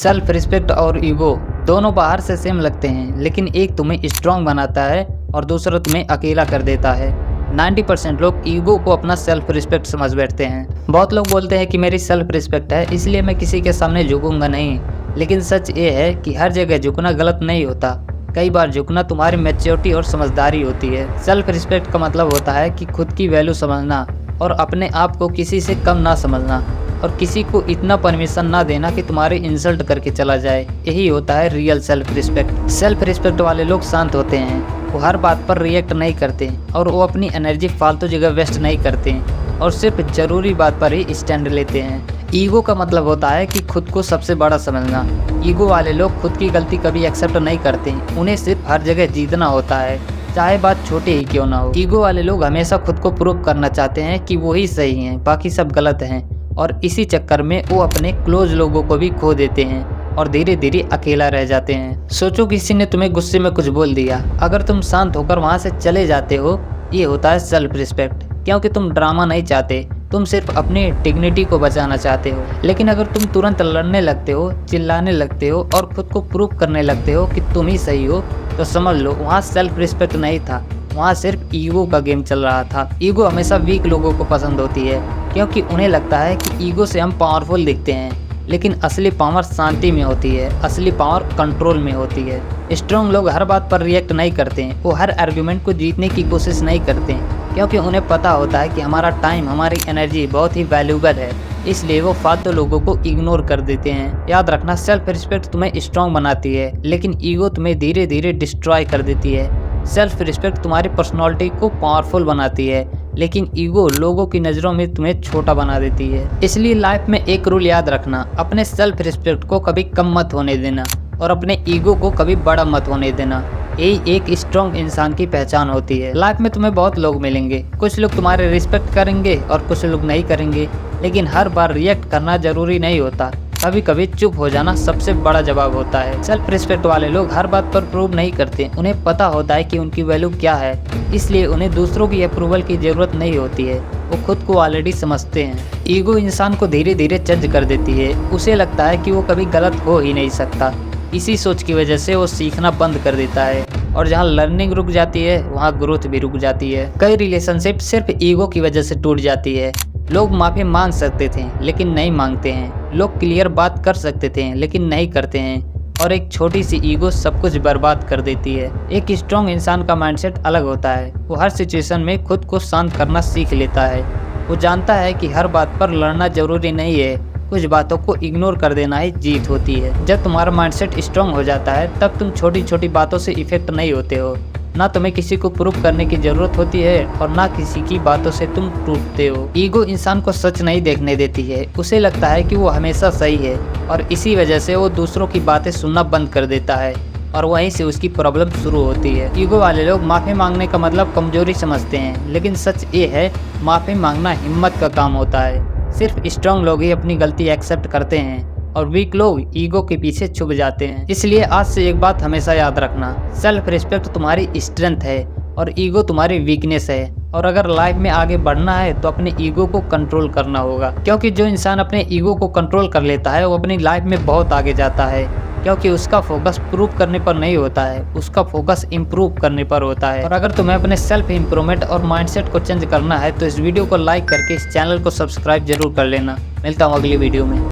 Self respect और ego दोनों बाहर से सेम लगते हैं, लेकिन एक तुम्हें स्ट्रांग बनाता है और दूसरा तुम्हें अकेला कर देता है। 90% लोग ईगो को अपना सेल्फ रिस्पेक्ट समझ बैठते हैं। बहुत लोग बोलते हैं कि मेरी सेल्फ रिस्पेक्ट है, इसलिए मैं किसी के सामने झुकूंगा नहीं। लेकिन सच ये है कि हर जगह झुकना गलत नहीं होता। कई बार झुकना तुम्हारी मैच्योरिटी और समझदारी होती है। सेल्फ रिस्पेक्ट का मतलब होता है कि खुद की वैल्यू समझना और अपने आप को किसी से कम ना समझना और किसी को इतना परमिशन ना देना कि तुम्हारी इंसल्ट करके चला जाए। यही होता है real self respect. Self respect वाले लोग शांत होते हैं, वो हर बात पर रिएक्ट नहीं करते और वो अपनी एनर्जी फालतू जगह वेस्ट नहीं करते और सिर्फ जरूरी बात पर ही स्टैंड लेते हैं। ईगो का मतलब होता है कि खुद को सबसे बड़ा समझना। ईगो वाले लोग खुद की गलती कभी एक्सेप्ट नहीं करते, उन्हें सिर्फ हर जगह जीतना होता है, चाहे बात छोटी ही क्यों ना हो। ईगो वाले लोग हमेशा खुद को प्रूव करना चाहते हैं कि वो ही सही हैं, बाकी सब गलत हैं, और इसी चक्कर में वो अपने क्लोज लोगों को भी खो देते हैं और धीरे धीरे अकेला रह जाते हैं। सोचो किसी ने तुम्हें गुस्से में कुछ बोल दिया, अगर तुम शांत होकर वहां से चले जाते हो, ये होता है सेल्फ रिस्पेक्ट, क्योंकि तुम ड्रामा नहीं चाहते, तुम सिर्फ अपनी डिग्निटी को बचाना चाहते हो। लेकिन अगर तुम तुरंत लड़ने लगते हो, चिल्लाने लगते हो और खुद को प्रूव करने लगते हो कि तुम ही सही हो, तो समझ लो वहाँ सेल्फ रिस्पेक्ट नहीं था, वहाँ सिर्फ ईगो का गेम चल रहा था। ईगो हमेशा वीक लोगों को पसंद होती है, क्योंकि उन्हें लगता है कि ईगो से हम पावरफुल दिखते हैं। लेकिन असली पावर शांति में होती है, असली पावर कंट्रोल में होती है। स्ट्रॉन्ग लोग हर बात पर रिएक्ट नहीं करते हैं, वो हर आर्गुमेंट को जीतने की कोशिश नहीं करते हैं, क्योंकि उन्हें पता होता है कि हमारा टाइम, हमारी एनर्जी बहुत ही वैल्यूबल है, इसलिए वो फालतू लोगों को इग्नोर कर देते हैं। याद रखना, सेल्फ रिस्पेक्ट तुम्हें स्ट्रॉन्ग बनाती है, लेकिन ईगो तुम्हें धीरे धीरे डिस्ट्रॉय कर देती है। सेल्फ रिस्पेक्ट तुम्हारी पर्सनालिटी को पावरफुल बनाती है, लेकिन ईगो लोगों की नज़रों में तुम्हें छोटा बना देती है। इसलिए लाइफ में एक रूल याद रखना, अपने सेल्फ रिस्पेक्ट को कभी कम मत होने देना और अपने ईगो को कभी बड़ा मत होने देना। यही एक स्ट्रॉन्ग इंसान की पहचान होती है। लाइफ में तुम्हें बहुत लोग मिलेंगे, कुछ लोग तुम्हारे रिस्पेक्ट करेंगे और कुछ लोग नहीं करेंगे, लेकिन हर बार रिएक्ट करना जरूरी नहीं होता। कभी कभी चुप हो जाना सबसे बड़ा जवाब होता है। सेल्फ रिस्पेक्ट वाले लोग हर बात पर प्रूव नहीं करते, उन्हें पता होता है कि उनकी वैल्यू क्या है, इसलिए उन्हें दूसरों की अप्रूवल की जरूरत नहीं होती है, वो खुद को ऑलरेडी समझते हैं। ईगो इंसान को धीरे धीरे जज कर देती है, उसे लगता है कि वो कभी गलत हो ही नहीं सकता। इसी सोच की वजह से वो सीखना बंद कर देता है, और जहाँ लर्निंग रुक जाती है वहाँ ग्रोथ भी रुक जाती है। कई रिलेशनशिप सिर्फ ईगो की वजह से टूट जाती है। लोग माफी मांग सकते थे लेकिन नहीं मांगते हैं, लोग क्लियर बात कर सकते थे लेकिन नहीं करते हैं, और एक छोटी सी ईगो सब कुछ बर्बाद कर देती है। एक स्ट्रॉन्ग इंसान का माइंडसेट अलग होता है, वो हर सिचुएशन में खुद को शांत करना सीख लेता है। वो जानता है कि हर बात पर लड़ना जरूरी नहीं है, कुछ बातों को इग्नोर कर देना ही जीत होती है। जब तुम्हारा माइंडसेट स्ट्रांग हो जाता है, तब तुम छोटी छोटी बातों से इफेक्ट नहीं होते हो, ना तुम्हें किसी को प्रूव करने की जरूरत होती है और ना किसी की बातों से तुम टूटते हो। ईगो इंसान को सच नहीं देखने देती है, उसे लगता है कि वो हमेशा सही है, और इसी वजह से वो दूसरों की बातें सुनना बंद कर देता है, और वहीं से उसकी प्रॉब्लम शुरू होती है। ईगो वाले लोग माफ़ी मांगने का मतलब कमजोरी समझते हैं, लेकिन सच ये है, माफ़ी मांगना हिम्मत का काम होता है। सिर्फ स्ट्रांग लोग ही अपनी गलती एक्सेप्ट करते हैं और वीक लोग ईगो के पीछे छुप जाते हैं। इसलिए आज से एक बात हमेशा याद रखना, सेल्फ रिस्पेक्ट तुम्हारी स्ट्रेंथ है और ईगो तुम्हारी वीकनेस है। और अगर लाइफ में आगे बढ़ना है तो अपने ईगो को कंट्रोल करना होगा, क्योंकि जो इंसान अपने ईगो को कंट्रोल कर लेता है वो अपनी लाइफ में बहुत आगे जाता है, क्योंकि उसका फोकस प्रूव करने पर नहीं होता है, उसका फोकस इम्प्रूव करने पर होता है। और अगर तुम्हें अपने सेल्फ इम्प्रूवमेंट और माइंडसेट को चेंज करना है तो इस वीडियो को लाइक करके इस चैनल को सब्सक्राइब जरूर कर लेना। मिलता हूँ अगली वीडियो में।